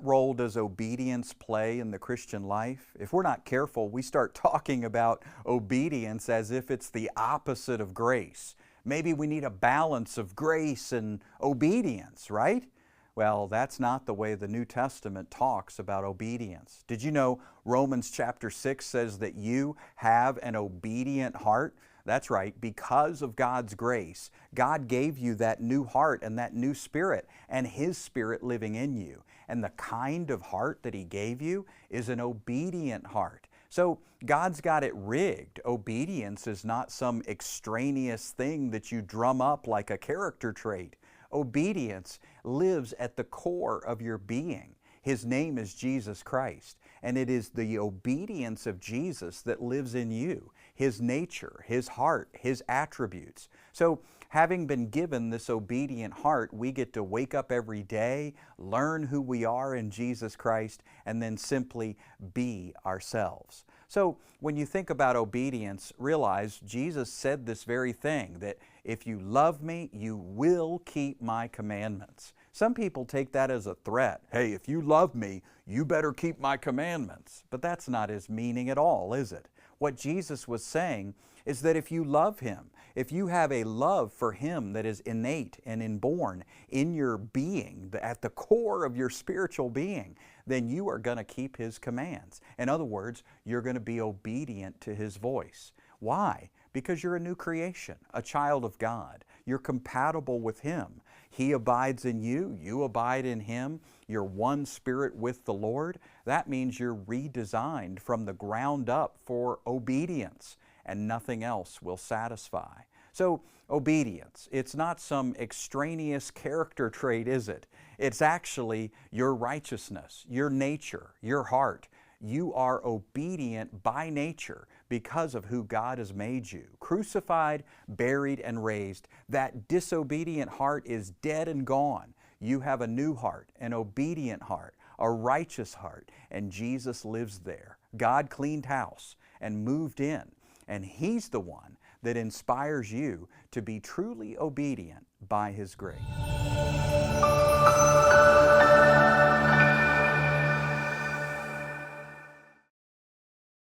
what role does obedience play in the Christian life? If we're not careful, we start talking about obedience as if it's the opposite of grace. Maybe we need a balance of grace and obedience, right? Well, that's not the way the New Testament talks about obedience. Did you know Romans chapter 6 says that you have an obedient heart? That's right, because of God's grace, God gave you that new heart and that new spirit and His Spirit living in you. And the kind of heart that He gave you is an obedient heart. So God's got it rigged. Obedience is not some extraneous thing that you drum up like a character trait. Obedience lives at the core of your being. His name is Jesus Christ, and it is the obedience of Jesus that lives in you, His nature, His heart, His attributes. So having been given this obedient heart, we get to wake up every day, learn who we are in Jesus Christ, and then simply be ourselves. So when you think about obedience, realize Jesus said this very thing, that if you love me, you will keep my commandments. Some people take that as a threat. Hey, if you love me, you better keep my commandments. But that's not His meaning at all, is it? What Jesus was saying is that if you love Him, if you have a love for Him that is innate and inborn in your being, at the core of your spiritual being, then you are going to keep His commands. In other words, you're going to be obedient to His voice. Why? Because you're a new creation, a child of God. You're compatible with Him. He abides in you, you abide in Him. You're one spirit with the Lord. That means you're redesigned from the ground up for obedience, and nothing else will satisfy. So obedience, it's not some extraneous character trait, is it? It's actually your righteousness, your nature, your heart. You are obedient by nature because of who God has made you. Crucified, buried, and raised. That disobedient heart is dead and gone. You have a new heart, an obedient heart, a righteous heart, and Jesus lives there. God cleaned house and moved in, and He's the one that inspires you to be truly obedient by His grace.